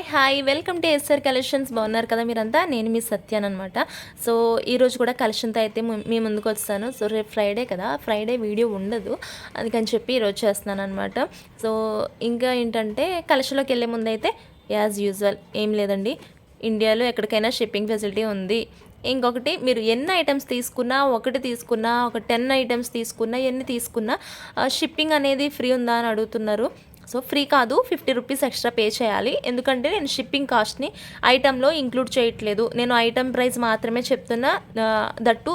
Hi welcome to SR collections. బాగున్నారు కదా మీరంతా? నేను మీ సత్యాన్ అనమాట. సో ఈరోజు కూడా కలెక్షన్తో అయితే మీ ముందుకు వస్తాను. సో రేపు ఫ్రైడే కదా, ఫ్రైడే వీడియో ఉండదు, అందుకని చెప్పి ఈరోజు చేస్తున్నాను అనమాట. సో ఇంకా ఏంటంటే కలెక్షన్లోకి వెళ్ళే ముందు అయితే యాజ్ యూజువల్ ఏం లేదండి, ఇండియాలో ఎక్కడికైనా షిప్పింగ్ ఫెసిలిటీ ఉంది. ఇంకొకటి, మీరు ఎన్ని ఐటమ్స్ తీసుకున్నా, ఒకటి తీసుకున్నా, ఒక 10 ఐటమ్స్ తీసుకున్నా, ఎన్ని తీసుకున్నా షిప్పింగ్ అనేది ఫ్రీ ఉందా అని అడుగుతున్నారు. సో ఫ్రీ కాదు, 50 రూపీస్ ఎక్స్ట్రా పే చేయాలి. ఎందుకంటే నేను షిప్పింగ్ కాస్ట్ని ఐటెంలో ఇంక్లూడ్ చేయట్లేదు, నేను ఐటమ్ ప్రైస్ మాత్రమే చెప్తున్నా. దట్టు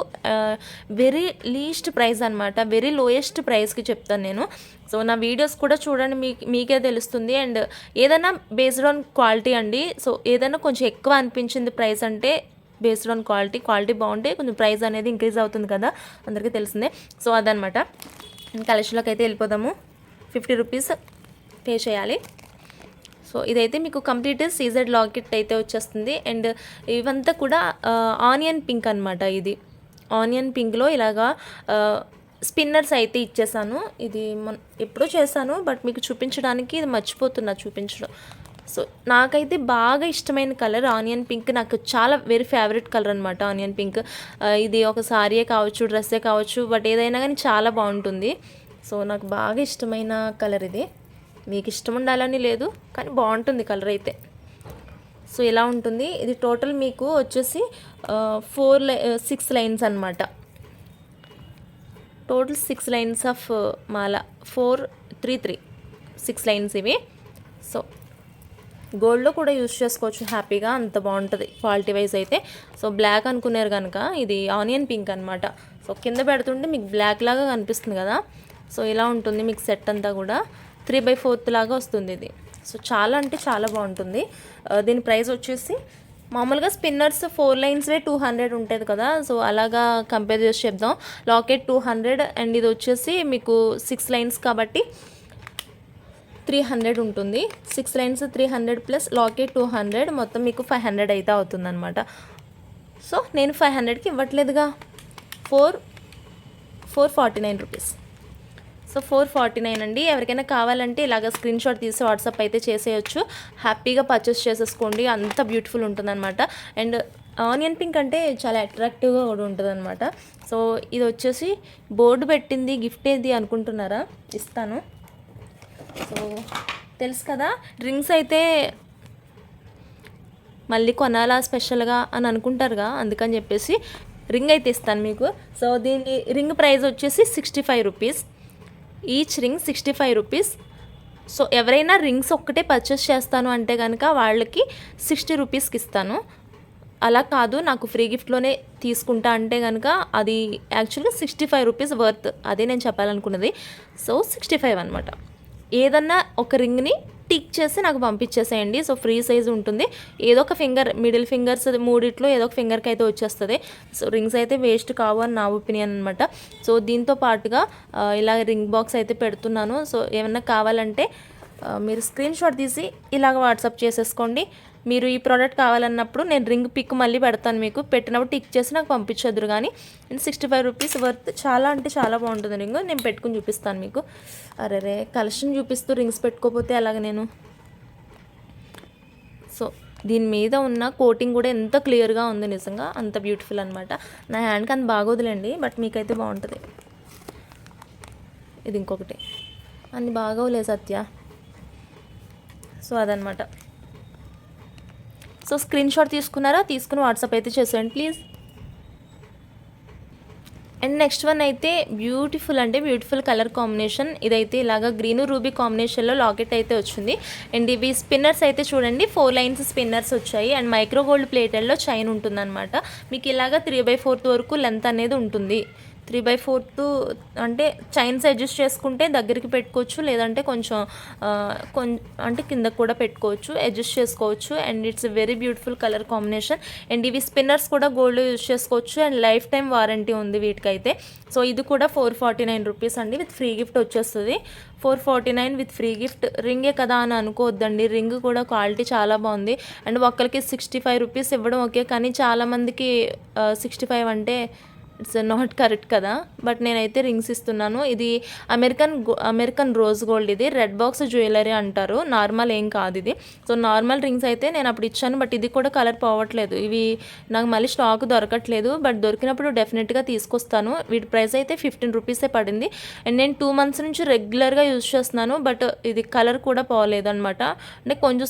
వెరీ లీస్ట్ ప్రైస్ అనమాట, వెరీ లోయెస్ట్ ప్రైస్కి చెప్తాను నేను. సో నా వీడియోస్ కూడా చూడండి, మీకే తెలుస్తుంది. అండ్ ఏదైనా బేస్డ్ ఆన్ క్వాలిటీ అండి. సో ఏదైనా కొంచెం ఎక్కువ అనిపించింది ప్రైస్ అంటే బేస్డ్ ఆన్ క్వాలిటీ బాగుంటే కొంచెం ప్రైస్ అనేది ఇంక్రీజ్ అవుతుంది కదా, అందరికీ తెలిసిందే. సో అదనమాట. కలెక్షన్లోకి అయితే వెళ్ళిపోదాము. 50 రూపీస్ పే చేయాలి. సో ఇదైతే మీకు కంప్లీట్ సీజెడ్ లాకెట్ అయితే వచ్చేస్తుంది. అండ్ ఇవంతా కూడా ఆనియన్ పింక్ అనమాట. ఇది ఆనియన్ పింక్లో ఇలాగా స్పిన్నర్స్ అయితే ఇచ్చేసాను. ఇది ఎప్పుడో చేశాను, బట్ మీకు చూపించడానికి ఇది మర్చిపోతున్నా చూపించడం. సో నాకైతే బాగా ఇష్టమైన కలర్ ఆనియన్ పింక్, నాకు చాలా వెరీ ఫేవరెట్ కలర్ అనమాట ఆనియన్ పింక్. ఇది ఒక సారీయే కావచ్చు, డ్రెస్సే కావచ్చు, బట్ ఏదైనా కానీ చాలా బాగుంటుంది. సో నాకు బాగా ఇష్టమైన కలర్ ఇది. మీకు ఇష్టం ఉండాలని లేదు, కానీ బాగుంటుంది కలర్ అయితే. సో ఇలా ఉంటుంది ఇది. టోటల్ మీకు వచ్చేసి 6 లైన్స్ అనమాట. Total 6 lines of Mala, 4 3 3 6 lines ఇవి. సో గోల్డ్లో కూడా యూజ్ చేసుకోవచ్చు హ్యాపీగా, అంత బాగుంటుంది క్వాలిటీ వైజ్ అయితే. సో బ్లాక్ అనుకున్నారు కనుక ఇది ఆనియన్ పింక్ అనమాట. సో కింద పెడుతుంటే మీకు బ్లాక్ లాగా కనిపిస్తుంది కదా. సో ఇలా ఉంటుంది మీకు సెట్ అంతా కూడా. 3/4 లాగా వస్తుంది ఇది. సో చాలా అంటే చాలా బాగుంటుంది. దీని ప్రైస్ వచ్చేసి మామూలుగా స్పిన్నర్స్ 4 లైన్స్వే 200 ఉంటుంది కదా. సో అలాగా కంపేర్ చేసి చెప్దాం. లాకెట్ 200 అండ్ ఇది వచ్చేసి మీకు 6 లైన్స్ కాబట్టి 300 ఉంటుంది. 6 లైన్స్ 300 ప్లస్ లాకెట్ 200, మొత్తం మీకు 500 అయితే అవుతుంది అనమాట. సో నేను 500కి ఇవ్వట్లేదుగా, 449 రూపీస్. సో 449 అండి. ఎవరికైనా కావాలంటే ఇలాగ స్క్రీన్ షాట్ తీసి వాట్సాప్ అయితే చేసేయచ్చు, హ్యాపీగా పర్చేస్ చేసేసుకోండి. అంత బ్యూటిఫుల్ ఉంటుందన్నమాట. అండ్ ఆనియన్ పింక్ అంటే చాలా అట్రాక్టివ్గా కూడా ఉంటుందన్నమాట. సో ఇది వచ్చేసి బోర్డు పెట్టింది గిఫ్ట్ ఏది అనుకుంటున్నారా? ఇస్తాను. సో తెలుసు కదా, రింగ్స్ అయితే మళ్ళీ కొనాలా స్పెషల్గా అని అనుకుంటారుగా, అందుకని చెప్పేసి రింగ్ అయితే ఇస్తాను మీకు. సో దీని రింగ్ ప్రైస్ వచ్చేసి 65 rupees. Each ring 65 rupees. So ఎవరైనా రింగ్స్ ఒక్కటే పర్చేస్ చేస్తాను అంటే కనుక వాళ్ళకి 60 రూపీస్కి ఇస్తాను. అలా కాదు నాకు ఫ్రీ గిఫ్ట్లోనే తీసుకుంటా అంటే కనుక అది యాక్చువల్గా 65 రూపీస్ వర్త్, అదే నేను చెప్పాలనుకున్నది. సో 65 అనమాట. ఏదన్నా ఒక రింగ్ని టిక్ చేసి నాకు పంపించేసేయండి. సో ఫ్రీ సైజ్ ఉంటుంది. ఏదో ఒక ఫింగర్, మిడిల్ ఫింగర్స్ మూడిట్లో ఏదో ఒక ఫింగర్కి అయితే వచ్చేస్తుంది. సో రింగ్స్ అయితే వేస్ట్ కావు అని నా ఒపీనియన్ అనమాట. సో దీంతో పాటుగా ఇలా రింగ్ బాక్స్ అయితే పెడుతున్నాను. సో ఏమన్నా కావాలంటే మీరు స్క్రీన్ షాట్ తీసి ఇలాగ వాట్సాప్ చేసేసుకోండి. మీరు ఈ ప్రోడక్ట్ కావాలన్నప్పుడు నేను రింగ్ పిక్ మళ్ళీ పెడతాను, మీకు పెట్టినప్పుడు టిక్ చేసి నాకు పంపించొద్దురు. కానీ 65 రూపీస్ వర్త్, చాలా అంటే చాలా బాగుంటుంది రింగ్. నేను పెట్టుకుని చూపిస్తాను మీకు. అరే కలెక్షన్ చూపిస్తూ రింగ్స్ పెట్టుకోకపోతే అలాగ నేను. సో దీని మీద ఉన్న కోటింగ్ కూడా ఎంత క్లియర్గా ఉంది, నిజంగా అంత బ్యూటిఫుల్ అనమాట. నా హ్యాండ్కి అంత బాగోదులేండి, బట్ మీకైతే బాగుంటుంది. ఇది ఇంకొకటి అన్ని బాగోలే సత్య. సో అదనమాట. సో స్క్రీన్ షాట్ తీసుకున్నారా? తీసుకుని వాట్సాప్ అయితే చేసేయండి ప్లీజ్. అండ్ నెక్స్ట్ వన్ అయితే బ్యూటిఫుల్ అంటే బ్యూటిఫుల్ కలర్ కాంబినేషన్. ఇదైతే ఇలాగా గ్రీన్ రూబీ కాంబినేషన్లో లాకెట్ అయితే వచ్చింది. అండ్ ఇవి స్పిన్నర్స్ అయితే చూడండి, 4 లైన్స్ స్పిన్నర్స్ వచ్చాయి. అండ్ మైక్రో గోల్డ్ ప్లేటెడ్లో చైన్ ఉంటుందన్నమాట. మీకు ఇలాగా 3/4 వరకు లెంత్ అనేది ఉంటుంది. 3/4 అంటే చైన్స్ అడ్జస్ట్ చేసుకుంటే దగ్గరికి పెట్టుకోవచ్చు, లేదంటే కొంచెం అంటే కిందకు కూడా పెట్టుకోవచ్చు, అడ్జస్ట్ చేసుకోవచ్చు. And it's very beautiful colour combination. And ఇవి స్పిన్నర్స్ కూడా గోల్డ్ యూజ్ చేసుకోవచ్చు. అండ్ లైఫ్ టైం వారంటీ ఉంది వీటికైతే. సో ఇది కూడా 449 రూపీస్ అండి, విత్ ఫ్రీ గిఫ్ట్ వచ్చేస్తుంది. 449 విత్ ఫ్రీ గిఫ్ట్. రింగే కదా అని అనుకోవద్దండి, రింగ్ కూడా క్వాలిటీ చాలా బాగుంది. అండ్ ఒక్కరికి 65 రూపీస్ ఇవ్వడం ఓకే, కానీ చాలామందికి 65 అంటే ఇట్స్ నాట్ కరెక్ట్ కదా, బట్ నేనైతే రింగ్స్ ఇస్తున్నాను. ఇది అమెరికన్ రోజ్ గోల్డ్, ఇది రెడ్ బాక్స్ జ్యువెలరీ అంటారు, నార్మల్ ఏం కాదు ఇది. సో నార్మల్ రింగ్స్ అయితే నేను అప్పుడు ఇచ్చాను, బట్ ఇది కూడా కలర్ పోవట్లేదు. ఇవి నాకు మళ్ళీ స్టాక్ దొరకట్లేదు, బట్ దొరికినప్పుడు డెఫినెట్గా తీసుకొస్తాను. వీటి ప్రైస్ అయితే 15 రూపీసే పడింది. అండ్ నేను 2 మంత్స్ నుంచి రెగ్యులర్గా యూజ్ చేస్తున్నాను, బట్ ఇది కలర్ కూడా పోలేదు అనమాట. అంటే కొంచెం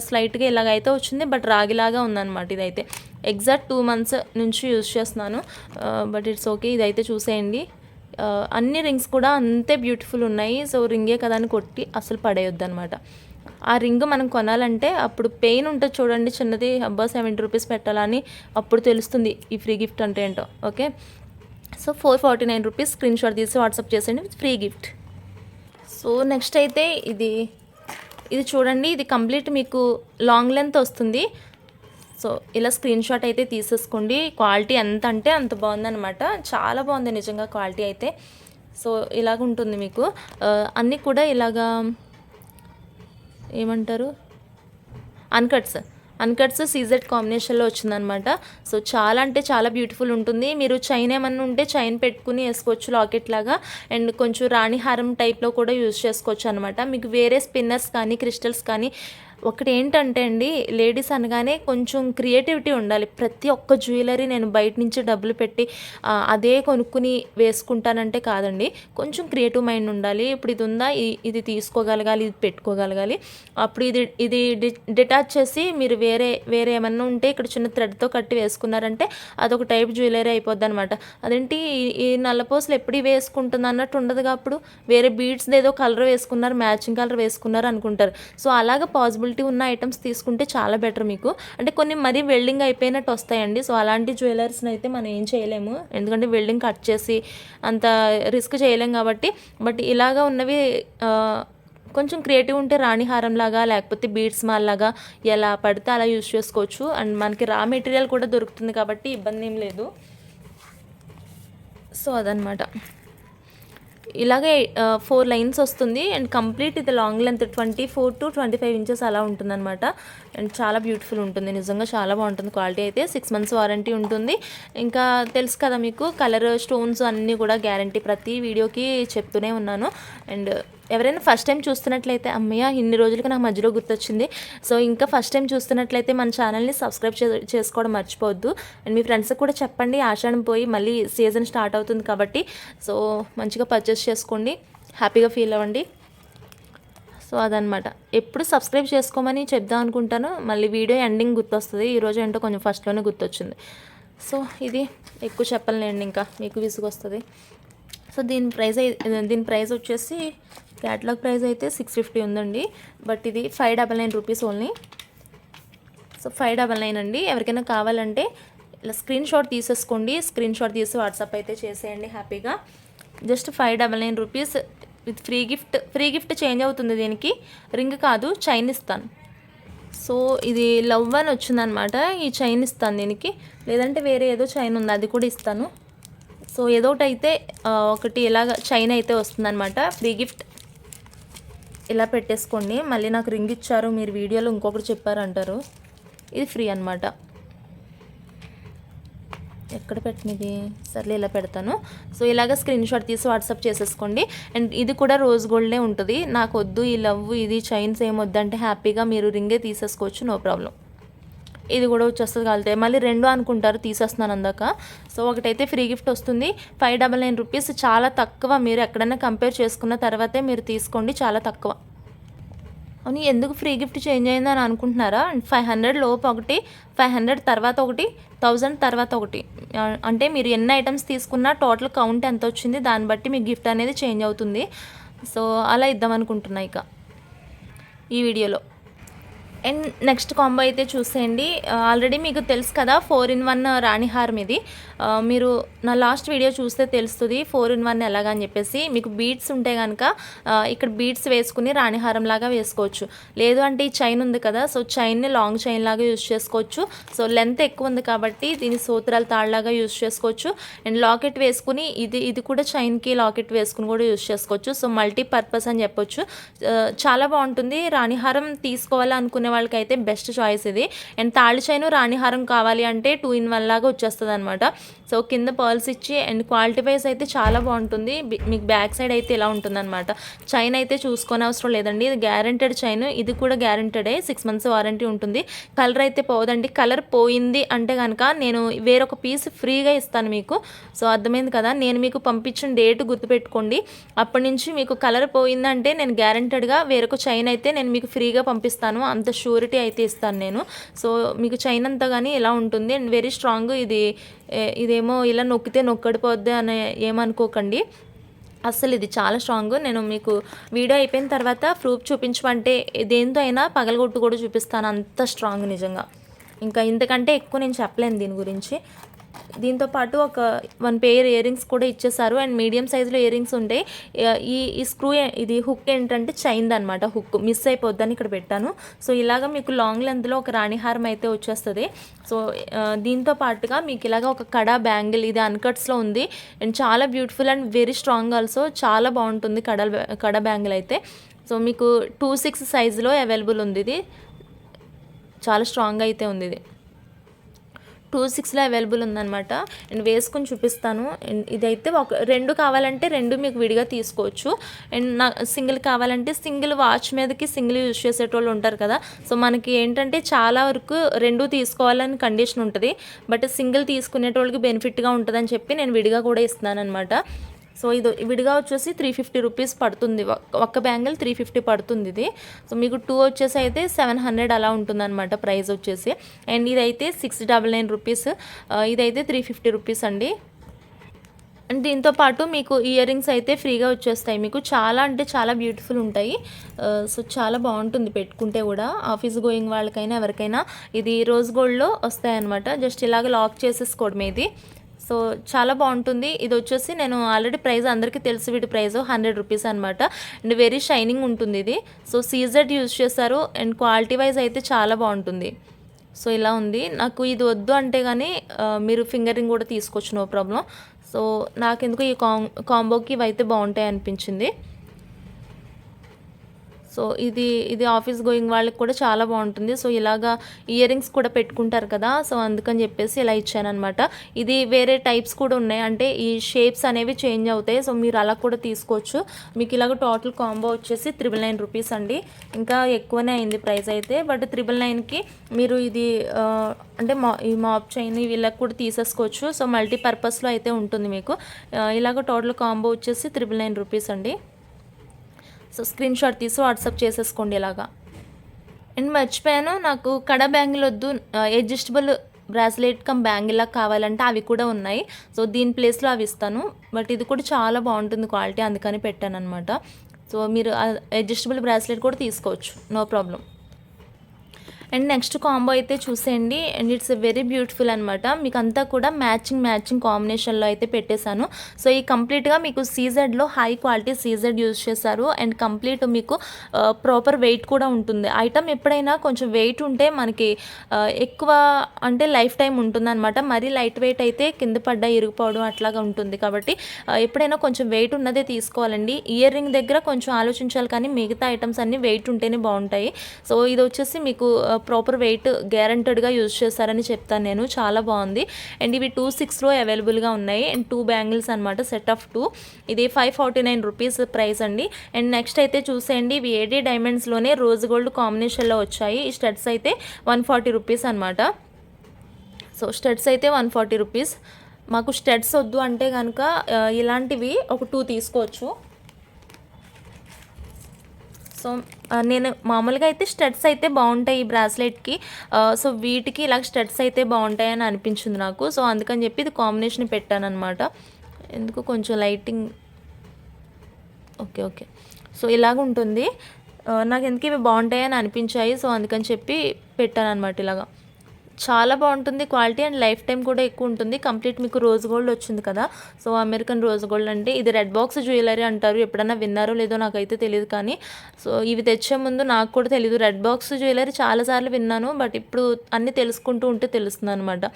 స్లైట్గా ఇలాగైతే వచ్చింది, బట్ రాగిలాగా ఉందన్నమాట. ఇదైతే ఎగ్జాక్ట్ 2 మంత్స్ నుంచి యూజ్ చేస్తున్నాను, బట్ ఇట్స్ ఓకే. ఇదైతే చూసేయండి, అన్ని రింగ్స్ కూడా అంతే బ్యూటిఫుల్ ఉన్నాయి. సో రింగే కదా అని కొట్టి అసలు పడేయొద్దు అనమాట. ఆ రింగ్ మనం కొనాలంటే అప్పుడు పెయిన్ ఉంటుంది చూడండి, చిన్నది, అబ్బా 70 రూపీస్ పెట్టాలని, అప్పుడు తెలుస్తుంది ఈ ఫ్రీ గిఫ్ట్ అంటే ఏంటో. Okay, so 449 rupees screen shot తీసి వాట్సాప్ చేసేయండి with free gift. So next అయితే ఇది చూడండి, ఇది కంప్లీట్ మీకు లాంగ్ లెంత్ వస్తుంది. సో ఇలా స్క్రీన్ షాట్ అయితే తీసేసుకోండి. క్వాలిటీ ఎంత అంటే అంత బాగుందన్నమాట, చాలా బాగుంది నిజంగా క్వాలిటీ అయితే. సో ఇలాగ ఉంటుంది మీకు, అన్నీ కూడా ఇలాగా ఏమంటారు, అన్కట్స్ సీజెడ్ కాంబినేషన్లో వచ్చిందనమాట. సో చాలా అంటే చాలా బ్యూటిఫుల్ ఉంటుంది. మీరు చైన్ ఏమన్నా ఉంటే చైన్ పెట్టుకుని వేసుకోవచ్చు లాకెట్ లాగా, అండ్ కొంచెం రాణిహారం టైప్లో కూడా యూజ్ చేసుకోవచ్చు అనమాట. మీకు వేరే స్పిన్నర్స్ కానీ క్రిస్టల్స్ కానీ, ఒకటి ఏంటంటే అండి, లేడీస్ అనగానే కొంచెం క్రియేటివిటీ ఉండాలి. ప్రతి ఒక్క జ్యువెలరీ నేను బయట నుంచి డబ్బులు పెట్టి అదే కొనుక్కుని వేసుకుంటానంటే కాదండి, కొంచెం క్రియేటివ్ మైండ్ ఉండాలి. ఇప్పుడు ఇది ఉందా, ఇది తీసుకోగలగాలి, ఇది పెట్టుకోగలగాలి. అప్పుడు ఇది డిటాచ్ చేసి మీరు వేరే ఏమన్నా ఉంటే ఇక్కడ చిన్న థ్రెడ్తో కట్టి వేసుకున్నారంటే అదొక టైప్ జ్యువెలరీ అయిపోద్ది అనమాట. అదేంటి ఈ నల్లపోసలు ఎప్పుడు వేసుకుంటుంది అన్నట్టు ఉండదుగా. అప్పుడు వేరే బీడ్స్ ఏదో కలర్ వేసుకున్నారు, మ్యాచింగ్ కలర్ వేసుకున్నారు అనుకుంటారు. సో అలాగా పాసిబిలిటీ ఉన్న ఐటమ్స్ తీసుకుంటే చాలా బెటర్ మీకు. అంటే కొన్ని మరీ వెల్డింగ్ అయిపోయినట్టు వస్తాయండి. సో అలాంటి జ్యువెలర్స్ని అయితే మనం ఏం చేయలేము, ఎందుకంటే వెల్డింగ్ కట్ చేసి అంత రిస్క్ చేయలేం కాబట్టి. బట్ ఇలాగా ఉన్నవి కొంచెం క్రియేటివ్ ఉంటే రాణిహారం లాగా, లేకపోతే బీడ్స్ మాల్ లాగా ఎలా పడితే అలా యూజ్ చేసుకోవచ్చు. అండ్ మనకి రా మెటీరియల్ కూడా దొరుకుతుంది కాబట్టి ఇబ్బంది ఏం లేదు. సో అదనమాట, ఇలాగే 4 లైన్స్ వస్తుంది. అండ్ కంప్లీట్ ఇది లాంగ్ లెంత్ 24 to 25 ఇంచెస్ అలా ఉంటుందన్నమాట. అండ్ చాలా బ్యూటిఫుల్ ఉంటుంది, నిజంగా చాలా బాగుంటుంది. క్వాలిటీ అయితే 6 months వారంటీ ఉంటుంది. ఇంకా తెలుసు కదా మీకు, కలర్ స్టోన్స్ అన్నీ కూడా గ్యారంటీ, ప్రతి వీడియోకి చెప్తూనే ఉన్నాను. అండ్ ఎవరైనా ఫస్ట్ టైం చూస్తున్నట్లయితే, అమ్మయ్య ఇన్ని రోజులకి నాకు మధ్యలో గుర్తొచ్చింది. సో ఇంకా ఫస్ట్ టైం చూస్తున్నట్లయితే మన ఛానల్ని సబ్స్క్రైబ్ చేసుకోవడం మర్చిపోవద్దు. అండ్ మీ ఫ్రెండ్స్కి కూడా చెప్పండి, ఆషాఢం పోయి మళ్ళీ సీజన్ స్టార్ట్ అవుతుంది కాబట్టి. సో మంచిగా పర్చేస్ చేసుకోండి, హ్యాపీగా ఫీల్ అవ్వండి. సో అదనమాట, ఎప్పుడు సబ్స్క్రైబ్ చేసుకోమని చెప్దాం అనుకుంటాను, మళ్ళీ వీడియో ఎండింగ్ గుర్తొస్తుంది. ఈరోజు ఏంటో కొంచెం ఫస్ట్లోనే గుర్తొచ్చింది. సో ఇది ఎక్కువ చెప్పలేండి, ఇంకా మీకు విసుగు వస్తుంది. సో దీని ప్రైస్ వచ్చేసి క్యాటలాగ్ ప్రైస్ అయితే 650 ఉందండి, బట్ ఇది 599 రూపీస్ ఓన్లీ. సో 599 అండి. ఎవరికైనా కావాలంటే ఇలా స్క్రీన్ షాట్ తీసేసుకోండి, స్క్రీన్ షాట్ తీసి వాట్సాప్ అయితే చేసేయండి హ్యాపీగా. Just 599 rupees with free gift change అవుతుంది. దీనికి రింగ్ కాదు, చైన్ ఇస్తాను. సో ఇది లవ్ అని వచ్చిందనమాట, ఈ చైన్ ఇస్తాను దీనికి, లేదంటే వేరే ఏదో చైన్ ఉంది అది కూడా ఇస్తాను. సో ఏదో ఒకటి అయితే ఒకటి ఇలాగ చైన్ అయితే వస్తుందన్నమాట, ఫ్రీ గిఫ్ట్. ఇలా పెట్టేసుకోండి. మళ్ళీ నాకు రింగ్ ఇచ్చారు మీరు వీడియోలో ఇంకొకటి చెప్పారు అంటారు, ఇది ఫ్రీ అనమాట. ఎక్కడ పెట్టినది, సర్లే ఇలా పెడతాను. సో ఇలాగ స్క్రీన్ షాట్ తీసి వాట్సాప్ చేసేసుకోండి. అండ్ ఇది కూడా రోజ్ గోల్డే ఉంటుంది. నాకు వద్దు ఈ లవ్, ఇది చైన్స్ ఏం వద్దంటే హ్యాపీగా మీరు రింగే తీసేసుకోవచ్చు, నో ప్రాబ్లం. ఇది కూడా వచ్చేస్తుంది కాలితే, మళ్ళీ 2 అనుకుంటారు తీసేస్తున్నాను అందాక. సో ఒకటైతే ఫ్రీ గిఫ్ట్ వస్తుంది. 599 రూపీస్ చాలా తక్కువ, మీరు ఎక్కడైనా కంపేర్ చేసుకున్న తర్వాతే మీరు తీసుకోండి, చాలా తక్కువ. అవును, ఎందుకు ఫ్రీ గిఫ్ట్ చేంజ్ అయిందని అనుకుంటున్నారా? 500 లోపు ఒకటి, 500 తర్వాత ఒకటి, 1000 తర్వాత ఒకటి, అంటే మీరు ఎన్ని ఐటమ్స్ తీసుకున్నా టోటల్ కౌంట్ ఎంత వచ్చింది దాన్ని బట్టి మీ గిఫ్ట్ అనేది చేంజ్ అవుతుంది. సో అలా ఇద్దాం అనుకుంటున్నా ఇక ఈ వీడియోలో. అండ్ నెక్స్ట్ కాంబో అయితే చూసేయండి. ఆల్రెడీ మీకు తెలుసు కదా 4-in-1 రాణిహారం ఇది. మీరు నా లాస్ట్ వీడియో చూస్తే తెలుస్తుంది 4-in-1 ఎలాగని చెప్పేసి. మీకు బీడ్స్ ఉంటే కనుక ఇక్కడ బీడ్స్ వేసుకుని రాణిహారం లాగా వేసుకోవచ్చు. లేదు అంటే ఈ చైన్ ఉంది కదా, సో చైన్ని లాంగ్ చైన్ లాగా యూజ్ చేసుకోవచ్చు. సో లెంత్ ఎక్కువ ఉంది కాబట్టి దీని సూత్రాలు తాళ్ళలాగా యూజ్ చేసుకోవచ్చు. అండ్ లాకెట్ వేసుకుని ఇది కూడా చైన్కి లాకెట్ వేసుకుని కూడా యూజ్ చేసుకోవచ్చు. సో మల్టీపర్పస్ అని చెప్పొచ్చు. చాలా బాగుంటుంది. రాణిహారం తీసుకోవాలనుకునే చేసుకునే వాళ్ళకైతే బెస్ట్ చాయిస్ ఇది. అండ్ తాళి చైను రాణిహారం కావాలి అంటే 2 in 1 లాగా వచ్చేస్తుంది అనమాట. సో కింద పర్ల్స్ ఇచ్చి అండ్ క్వాలిటీ వైజ్ అయితే చాలా బాగుంటుంది. మీకు బ్యాక్ సైడ్ అయితే ఇలా ఉంటుందన్నమాట. చైన్ అయితే చూసుకొని అవసరం లేదండి, ఇది గ్యారెంటెడ్ చైన్. ఇది కూడా గ్యారెంటెడే, 6 months వారంటీ ఉంటుంది. కలర్ అయితే పోదండి. కలర్ పోయింది అంటే కనుక నేను వేరొక పీస్ ఫ్రీగా ఇస్తాను మీకు. సో అర్థమైంది కదా, నేను మీకు పంపించిన డేట్ గుర్తుపెట్టుకోండి. అప్పటి నుంచి మీకు కలర్ పోయిందంటే నేను గ్యారెంటెడ్గా వేరొక చైన్ అయితే నేను మీకు ఫ్రీగా పంపిస్తాను, అంత షూరిటీ అయితే ఇస్తాను నేను. సో మీకు చైన్ అంతా కానీ ఇలా ఉంటుంది అండ్ వెరీ స్ట్రాంగ్. ఇదేమో ఇలా నొక్కితే నొక్కడిపోద్ది అని ఏమనుకోకండి, అస్సలు ఇది చాలా స్ట్రాంగ్. నేను మీకు వీడియో అయిపోయిన తర్వాత ప్రూఫ్ చూపించమంటే దేంతో అయినా పగలగొట్టు కూడా చూపిస్తాను, అంత స్ట్రాంగ్ నిజంగా. ఇంకా ఇంతకంటే ఎక్కువ నేను చెప్పలేను దీని గురించి. దీంతో పాటు ఒక 1 pair ఇయర్ రింగ్స్ కూడా ఇచ్చేసారు అండ్ మీడియం సైజులో ఇయర్ రింగ్స్ ఉంటాయి. ఈ స్క్రూ ఇది హుక్ ఏంటంటే చైన్ది అనమాట, హుక్ మిస్ అయిపోద్దని ఇక్కడ పెట్టాను. సో ఇలాగ మీకు లాంగ్ లెంత్లో ఒక రాణిహారం అయితే వచ్చేస్తుంది. సో దీంతో పాటుగా మీకు ఇలాగ ఒక కడా బ్యాంగిల్, ఇది అన్కట్స్లో ఉంది అండ్ చాలా beautiful and very strong also, చాలా బాగుంటుంది కడా బ్యాంగిల్ అయితే. సో మీకు 2/6 సైజులో అవైలబుల్ ఉంది. ఇది చాలా స్ట్రాంగ్ అయితే ఉంది. ఇది 2/6లో అవైలబుల్ ఉందన్నమాట అండ్ వేసుకొని చూపిస్తాను. అండ్ ఇదైతే ఒక 2 కావాలంటే 2 మీకు విడిగా తీసుకోవచ్చు అండ్ సింగిల్ కావాలంటే సింగిల్, వాచ్ మీదకి సింగిల్ యూజ్ చేసేటోళ్ళు ఉంటారు కదా. సో మనకి ఏంటంటే చాలా వరకు 2 తీసుకోవాలని కండిషన్ ఉంటుంది, బట్ సింగిల్ తీసుకునేటోళ్ళకి బెనిఫిట్గా ఉంటుందని చెప్పి నేను విడిగా కూడా ఇస్తున్నాను అనమాట. సో ఇది విడిగా వచ్చేసి 350 రూపీస్ పడుతుంది, ఒక్క బ్యాంగిల్ 350 పడుతుంది ఇది. సో మీకు 2 వచ్చేసి అయితే 700 అలా ఉంటుందన్నమాట ప్రైస్ వచ్చేసి. అండ్ ఇదైతే 699 రూపీస్, ఇదైతే 350 రూపీస్ అండి. అండ్ దీంతో పాటు మీకు ఇయర్ రింగ్స్ అయితే ఫ్రీగా వచ్చేస్తాయి మీకు, చాలా అంటే చాలా బ్యూటిఫుల్ ఉంటాయి. సో చాలా బాగుంటుంది పెట్టుకుంటే కూడా, ఆఫీస్ గోయింగ్ వాళ్ళకైనా ఎవరికైనా ఇది రోజ్ గోల్డ్లో వస్తాయన్నమాట. జస్ట్ ఇలాగ లాక్ చేసేసుకోవడమే ఇది. సో చాలా బాగుంటుంది. ఇది వచ్చేసి నేను ఆల్రెడీ ప్రైస్ అందరికీ తెలుసు, వీటి ప్రైస్ 100 రూపీస్ అనమాట అండ్ వెరీ షైనింగ్ ఉంటుంది ఇది. సో సీజెడ్ యూజ్ చేస్తారు అండ్ క్వాలిటీ వైజ్ అయితే చాలా బాగుంటుంది. సో ఇలా ఉంది. నాకు ఇది వద్దు అంటే కానీ మీరు ఫింగర్ రింగ్ కూడా తీసుకోవచ్చు, నో ప్రాబ్లం. సో నాకెందుకు ఈ కాంబోకి ఇవి అయితే బాగుంటాయి అనిపించింది. సో ఇది ఆఫీస్ గోయింగ్ వాళ్ళకి కూడా చాలా బాగుంటుంది. సో ఇలాగా ఇయర్ రింగ్స్ కూడా పెట్టుకుంటారు కదా, సో అందుకని చెప్పేసి ఇలా ఇచ్చానమాట. ఇది వేరే టైప్స్ కూడా ఉన్నాయి, అంటే ఈ షేప్స్ అనేవి చేంజ్ అవుతాయి. సో మీరు అలా కూడా తీసుకోవచ్చు. మీకు ఇలాగ టోటల్ కాంబో వచ్చేసి 999 రూపీస్ అండి. ఇంకా ఎక్కువనే అయింది ప్రైస్ అయితే, బట్ 999కి మీరు ఇది అంటే ఈ మాప్ చైన్ వీళ్ళకి కూడా తీసేసుకోవచ్చు. సో మల్టీపర్పస్లో అయితే ఉంటుంది మీకు. ఇలాగ టోటల్ కాంబో వచ్చేసి 999 రూపీస్ అండి. సో స్క్రీన్ షాట్ తీసి వాట్సాప్ చేసేసుకోండి ఇలాగా. అండ్ మర్చిపోయాను, నాకు కడా బ్యాంగిల్ వద్దు, అడ్జస్టబుల్ బ్రాస్లెట్ కమ్ బ్యాంగిల్ లాగా కావాలంటే అవి కూడా ఉన్నాయి. సో దీని ప్లేస్లో అవి ఇస్తాను, బట్ ఇది కూడా చాలా బాగుంటుంది క్వాలిటీ, అందుకని పెట్టాను అనమాట. సో మీరు అడ్జస్టబుల్ బ్రాస్లెట్ కూడా తీసుకోవచ్చు, no problem. And next combo అయితే చూసేయండి. అండ్ ఇట్స్ వెరీ బ్యూటిఫుల్ అనమాట. మీకు అంతా కూడా మ్యాచింగ్ కాంబినేషన్లో అయితే పెట్టేశాను. సో ఈ కంప్లీట్గా మీకు సీజెడ్లో హై క్వాలిటీ సీజెడ్ యూజ్ చేశారు అండ్ కంప్లీట్ మీకు ప్రాపర్ వెయిట్ కూడా ఉంటుంది. ఐటమ్ ఎప్పుడైనా కొంచెం వెయిట్ ఉంటే మనకి ఎక్కువ అంటే లైఫ్ టైం ఉంటుందన్నమాట. మరీ లైట్ వెయిట్ అయితే కింద పడ్డ ఇరిగిపోవడం అట్లాగా ఉంటుంది. కాబట్టి ఎప్పుడైనా కొంచెం వెయిట్ ఉన్నదే తీసుకోవాలండి. ఇయర్ రింగ్ దగ్గర కొంచెం ఆలోచించాలి, కానీ మిగతా ఐటమ్స్ అన్నీ వెయిట్ ఉంటేనే బాగుంటాయి. సో ఇది వచ్చేసి మీకు ప్రాపర్ వెయిట్ గ్యారంటెడ్గా యూజ్ చేస్తారని చెప్తాను నేను, చాలా బాగుంది. అండ్ ఇవి 2/6లో అవైలబుల్గా ఉన్నాయి అండ్ 2 బ్యాంగిల్స్ అనమాట, సెట్ ఆఫ్ 2. ఇది 549 రూపీస్ ప్రైస్ అండి. అండ్ నెక్స్ట్ అయితే చూసేయండి, ఇవి ఏడీ డైమండ్స్లోనే రోజ్ గోల్డ్ కాంబినేషన్లో వచ్చాయి. ఈ స్టడ్స్ అయితే 140 రూపీస్ అనమాట. సో స్టడ్స్ అయితే 140 రూపీస్. మాకు స్టడ్స్ వద్దు అంటే కనుక ఇలాంటివి ఒక 2 తీసుకోవచ్చు. సో నేను మామూలుగా అయితే స్టడ్స్ అయితే బాగుంటాయి ఈ బ్రాస్లెట్కి. సో వీటికి ఇలా స్టడ్స్ అయితే బాగుంటాయి అని అనిపించింది నాకు. సో అందుకని చెప్పి ఇది కాంబినేషన్ పెట్టాను అనమాట. ఎందుకు కొంచెం లైటింగ్ ఓకే. సో ఇలాగ ఉంటుంది. నాకు ఎందుకు ఇవి బాగుంటాయి అని అనిపించాయి. సో అందుకని చెప్పి పెట్టాను అనమాట ఇలాగా. చాలా బాగుంటుంది క్వాలిటీ అండ్ లైఫ్ టైం కూడా ఎక్కువ ఉంటుంది. కంప్లీట్ మీకు రోజ్ గోల్డ్ వచ్చింది కదా. సో అమెరికన్ రోజ్ గోల్డ్ అంటే ఇది రెడ్ బాక్స్ జ్యువెలరీ అంటారు. ఎప్పుడన్నా విన్నారో లేదో నాకైతే తెలియదు, కానీ సో ఇవి తెచ్చే ముందు నాకు కూడా తెలియదు. రెడ్ బాక్స్ జ్యువెలరీ చాలాసార్లు విన్నాను, బట్ ఇప్పుడు అన్నీ తెలుసుకుంటూ ఉంటే తెలుస్తుంది అనమాట.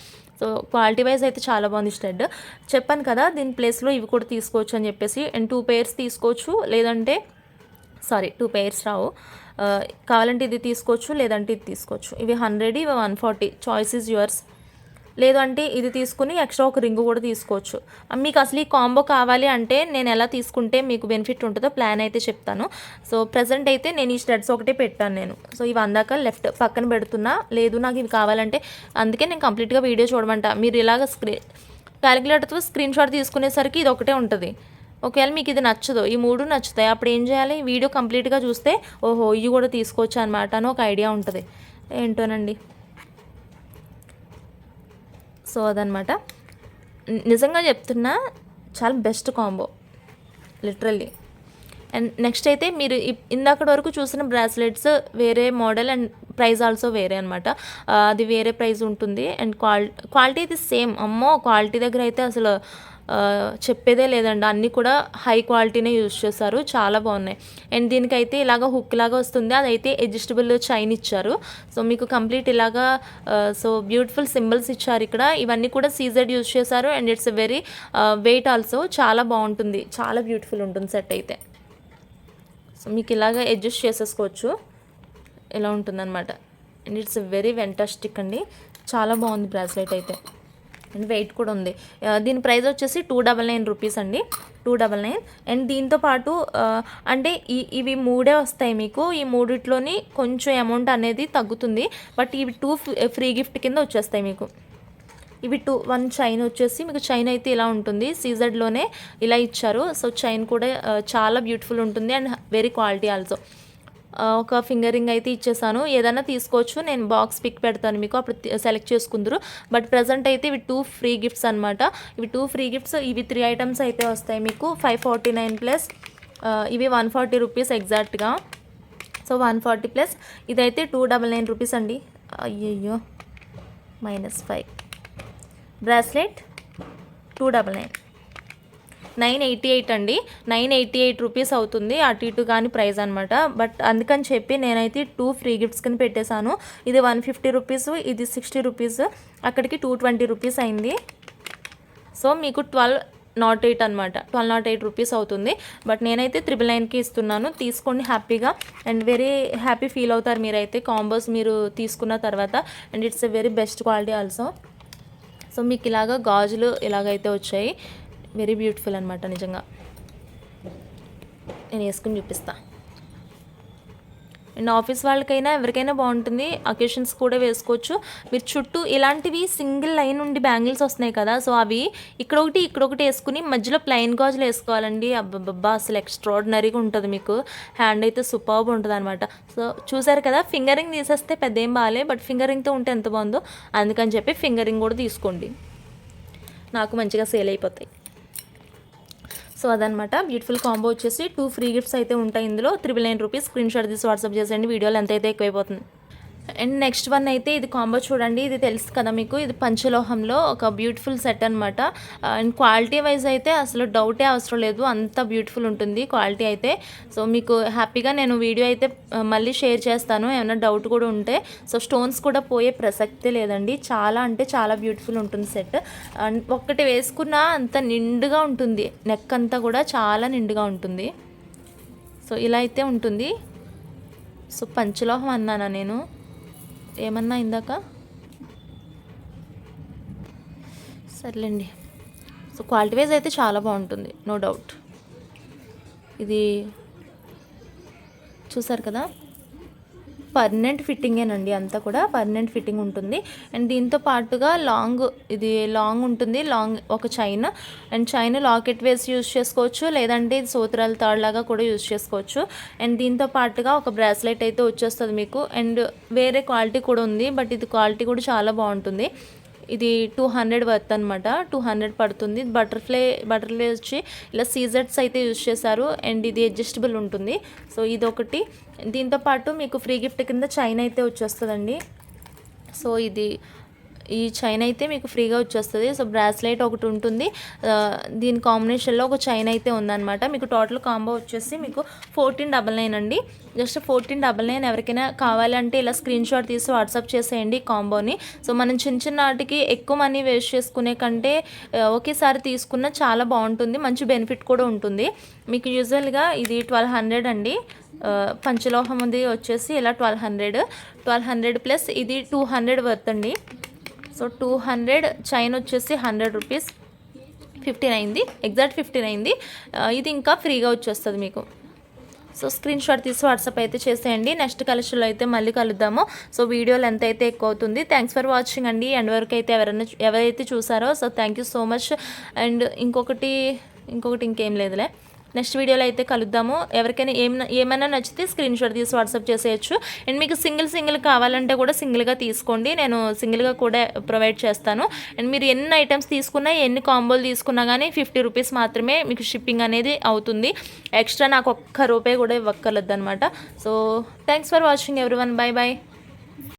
సో క్వాలిటీ వైజ్ అయితే చాలా బాగుంది. స్టడ్ చెప్పాను కదా, దీని ప్లేస్లో ఇవి కూడా తీసుకోవచ్చు అని చెప్పేసి. అండ్ 2 pairs తీసుకోవచ్చు, లేదంటే 2 pairs రావు, కావాలంటే ఇది తీసుకోవచ్చు, లేదంటే ఇది తీసుకోవచ్చు. ఇవి 100, ఇవి 140, చాయిస్ ఈజ్ యువర్స్. లేదు అంటే ఇది తీసుకుని ఎక్స్ట్రా ఒక రింగు కూడా తీసుకోవచ్చు. మీకు అసలు ఈ కాంబో కావాలి అంటే నేను ఎలా తీసుకుంటే మీకు బెనిఫిట్ ఉంటుందో ప్లాన్ అయితే చెప్తాను. సో ప్రజెంట్ అయితే నేను ఈ స్టడ్స్ ఒకటే పెట్టాను నేను. సో ఇవి అందాక లెఫ్ట్ పక్కన పెడుతున్నా. లేదు నాకు ఇవి కావాలంటే అందుకే నేను కంప్లీట్గా వీడియో చూడమంటా. మీరు ఇలాగ క్యాలిక్యులేటర్తో స్క్రీన్ షాట్ తీసుకునేసరికి ఇది ఒకటే ఉంటుంది. ఒకవేళ మీకు ఇది నచ్చదు, ఈ 3 నచ్చుతాయి, అప్పుడు ఏం చేయాలి, వీడియో కంప్లీట్గా చూస్తే ఓహో ఇవి కూడా తీసుకోవచ్చు అనమాట అని ఒక ఐడియా ఉంటుంది. ఏంటోనండి. సో అదనమాట. నిజంగా చెప్తున్నా, చాలా best combo literally. And next అయితే మీరు ఇందాకటి వరకు చూసిన బ్రాస్లెట్స్ వేరే మోడల్ అండ్ ప్రైస్ ఆల్సో వేరే అనమాట. అది వేరే ప్రైస్ ఉంటుంది. అండ్ క్వాలిటీ అయితే సేమ్. అమ్మో క్వాలిటీ దగ్గర అయితే అసలు చెప్పేదే లేదండి. అన్నీ కూడా హై క్వాలిటీనే యూజ్ చేశారు, చాలా బాగున్నాయి. అండ్ దీనికైతే ఇలాగ హుక్ లాగా వస్తుంది, అదైతే అడ్జస్టబుల్ చైన్ ఇచ్చారు. సో మీకు కంప్లీట్ ఇలాగా సో బ్యూటిఫుల్ సింబల్స్ ఇచ్చారు ఇక్కడ. ఇవన్నీ కూడా సీజెడ్ యూజ్ చేశారు. And it's very weight also చాలా బాగుంటుంది, చాలా బ్యూటిఫుల్ ఉంటుంది సెట్ అయితే. సో మీకు ఇలాగ అడ్జస్ట్ చేసేసుకోవచ్చు, ఇలా ఉంటుందన్నమాట. అండ్ ఇట్స్ వెరీ వెంటాస్టిక్ అండి, చాలా బాగుంది బ్రాస్లెట్ అయితే. అండ్ వెయిట్ కూడా ఉంది. దీని ప్రైస్ వచ్చేసి 299 రూపీస్ అండి, 299. అండ్ దీంతో పాటు అంటే ఇవి 3 వస్తాయి మీకు. ఈ 3 కొంచెం అమౌంట్ అనేది తగ్గుతుంది. బట్ ఇవి 2 ఫ్రీ గిఫ్ట్ కింద వచ్చేస్తాయి మీకు. ఇవి 1 చైన్ వచ్చేసి మీకు చైన్ అయితే ఇలా ఉంటుంది, సీజెడ్లోనే ఇలా ఇచ్చారు. సో చైన్ కూడా చాలా బ్యూటిఫుల్ ఉంటుంది అండ్ వెరీ క్వాలిటీ ఆల్సో. ఒక ఫింగర్ రింగ్ అయితే ఇచ్చేసాను, ఏదైనా తీసుకోవచ్చు. నేను బాక్స్ పిక్ పెడతాను మీకు, అప్పుడు సెలెక్ట్ చేసుకుందరు. బట్ ప్రజెంట్ అయితే ఇవి 2 ఫ్రీ గిఫ్ట్స్ అనమాట. ఇవి 2 ఫ్రీ గిఫ్ట్స్. ఇవి 3 ఐటమ్స్ అయితే వస్తాయి మీకు. 549 ప్లస్ ఇవి 140 రూపీస్ ఎగ్జాక్ట్గా. సో 140 ప్లస్ ఇదైతే 299 రూపీస్ అండి. అయ్యయ్యో -5. బ్రాస్లెట్ 299, 988 అండి. 988 రూపీస్ అవుతుంది, అటు ఇటు కానీ ప్రైస్ అనమాట. బట్ అందుకని చెప్పి నేనైతే 2 ఫ్రీ గిఫ్ట్స్ కింద పెట్టేశాను. ఇది 150 రూపీస్, ఇది 60 రూపీస్, అక్కడికి 220 రూపీస్ అయింది. సో మీకు 1208 అనమాట, 1208 రూపీస్ అవుతుంది. బట్ నేనైతే 999కి ఇస్తున్నాను, తీసుకోండి హ్యాపీగా. అండ్ వెరీ హ్యాపీ ఫీల్ అవుతారు మీరైతే కాంబోస్ మీరు తీసుకున్న తర్వాత. And it's a very best quality also. So మీకు ఇలాగ గాజులు ఇలాగైతే వచ్చాయి, వెరీ బ్యూటిఫుల్ అనమాట నిజంగా. నేను వేసుకుని చూపిస్తాను. అండ్ ఆఫీస్ వాళ్ళకైనా ఎవరికైనా బాగుంటుంది, అకేషన్స్ కూడా వేసుకోవచ్చు. మీరు చుట్టూ ఇలాంటివి సింగిల్ లైన్ నుండి బ్యాంగిల్స్ వస్తున్నాయి కదా, సో అవి ఇక్కడొకటి వేసుకుని మధ్యలో ప్లెయిన్ గాజులు వేసుకోవాలండి. అబ్బబ్బబ్బా అసలు ఎక్స్ట్రాడినరీగా ఉంటుంది మీకు. హ్యాండ్ అయితే సూపర్బ్ ఉంటుంది అనమాట. సో చూసారు కదా, ఫింగరింగ్ తీసేస్తే పెద్ద ఏం బాగాలే, బట్ ఫింగరింగ్తో ఉంటే ఎంత బాగుందో. అందుకని చెప్పి ఫింగరింగ్ కూడా తీసుకోండి, నాకు మంచిగా సేల్ అయిపోతాయి. సో అదనమాట బ్యూటిఫుల్ కాంబో వచ్చేసి 2 ఫ్రీ గిఫ్ట్స్ అయితే ఉంటాయి ఇందులో. 999 రూపీస్. స్క్రీన్ షాట్ తీసి వాట్సాప్ చేసేయండి, వీడియోలో ఎంత అయితే ఎక్కువైపోతుంది. అండ్ నెక్స్ట్ వన్ అయితే ఇది కాంబో చూడండి. ఇది తెలుసు కదా మీకు, ఇది పంచలోహంలో ఒక బ్యూటిఫుల్ సెట్ అనమాట. అండ్ క్వాలిటీ వైజ్ అయితే అసలు డౌటే అవసరం లేదు, అంత బ్యూటిఫుల్ ఉంటుంది క్వాలిటీ అయితే. సో మీకు హ్యాపీగా నేను వీడియో అయితే మళ్ళీ షేర్ చేస్తాను, ఏమైనా డౌట్ కూడా ఉంటే. సో స్టోన్స్ కూడా పోయే ప్రసక్తే లేదండి, చాలా అంటే చాలా బ్యూటిఫుల్ ఉంటుంది సెట్. అండ్ ఒక్కటి వేసుకున్నా అంత నిండుగా ఉంటుంది, నెక్ అంతా కూడా చాలా నిండుగా ఉంటుంది. సో ఇలా అయితే ఉంటుంది. సో పంచలోహం అన్నానా నేను, ఏమన్నా ఇందాక, సర్లేండి. సో క్వాలిటీ వైజ్ అయితే చాలా బాగుంటుంది, నో డౌట్. ఇది చూసారు కదా, పర్మనెంట్ ఫిట్టింగేనండి, అంతా కూడా పర్మనెంట్ ఫిట్టింగ్ ఉంటుంది. అండ్ దీంతో పాటుగా ఇది లాంగ్ ఉంటుంది, ఒక చైన్. అండ్ చైన్ లాకెట్ వేసి యూజ్ చేసుకోవచ్చు, లేదంటే ఇది సూత్రాల తాడులాగా కూడా యూజ్ చేసుకోవచ్చు. అండ్ దీంతో పాటుగా ఒక బ్రాస్లెట్ అయితే వచ్చేస్తుంది మీకు. అండ్ వేరే క్వాలిటీ కూడా ఉంది, బట్ ఇది క్వాలిటీ కూడా చాలా బాగుంటుంది. ఇది 200 వర్త్ అనమాట, 200 పడుతుంది. బటర్ఫ్లై వచ్చి ఇలా సీజెట్స్ అయితే యూజ్ చేశారు. అండ్ ఇది అడ్జస్టబుల్ ఉంటుంది. సో ఇది ఒకటి. దీంతోపాటు మీకు ఫ్రీ గిఫ్ట్ కింద చైన్ అయితే వచ్చేస్తుందండి. సో ఇది ఈ చైన్ అయితే మీకు ఫ్రీగా వచ్చేస్తుంది. సో బ్రాస్లెట్ ఒకటి ఉంటుంది, దీని కాంబినేషన్లో ఒక చైన్ అయితే ఉందన్నమాట. మీకు టోటల్ కాంబో వచ్చేసి మీకు 1499 అండి. జస్ట్ 1499. ఎవరికైనా కావాలంటే ఇలా స్క్రీన్ షాట్ తీసి వాట్సాప్ చేసేయండి కాంబోని. సో మనం చిన్న చిన్న వాటికి ఎక్కువ మనీ వేస్ట్ చేసుకునే కంటే ఒకేసారి తీసుకున్న చాలా బాగుంటుంది, మంచి బెనిఫిట్ కూడా ఉంటుంది మీకు. యూజువల్గా ఇది 1200 అండి. పంచలోహం ఉంది వచ్చేసి ఇలా 1200 ప్లస్ ఇది 200 వర్త్ అండి. సో 200 చైన్ వచ్చేసి 100 రూపీస్, 15 అయింది, ఎగ్జాక్ట్ 15 అయింది. ఇది ఇంకా ఫ్రీగా వచ్చేస్తుంది మీకు. సో స్క్రీన్ షాట్ తీసి వాట్సాప్ అయితే చేసేయండి. నెక్స్ట్ కలెక్షన్లో అయితే మళ్ళీ కలుద్దాము. సో వీడియో లెంత్ అయితే ఎక్కువ అవుతుంది. థ్యాంక్స్ ఫర్ వాచింగ్ అండి. ఎండ్ వరకు అయితే ఎవరైతే చూసారో so thank you so much. And ఇంకొకటి ఇంకేం లేదులే, నెక్స్ట్ వీడియోలో అయితే కలుద్దాము. ఎవరికైనా ఏమైనా నచ్చితే స్క్రీన్ షాట్ తీసి వాట్సాప్ చేసేయచ్చు. అండ్ మీకు సింగిల్ కావాలంటే కూడా సింగిల్గా తీసుకోండి, నేను సింగిల్గా కూడా ప్రొవైడ్ చేస్తాను. అండ్ మీరు ఎన్ని ఐటమ్స్ తీసుకున్నా, ఎన్ని కాంబోలు తీసుకున్నా కానీ 50 రూపీస్ మాత్రమే మీకు షిప్పింగ్ అనేది అవుతుంది. ఎక్స్ట్రా నాకు ఒక్క రూపాయి కూడా ఇవ్వక్కర్లేదు అనమాట. So thanks for watching everyone. By.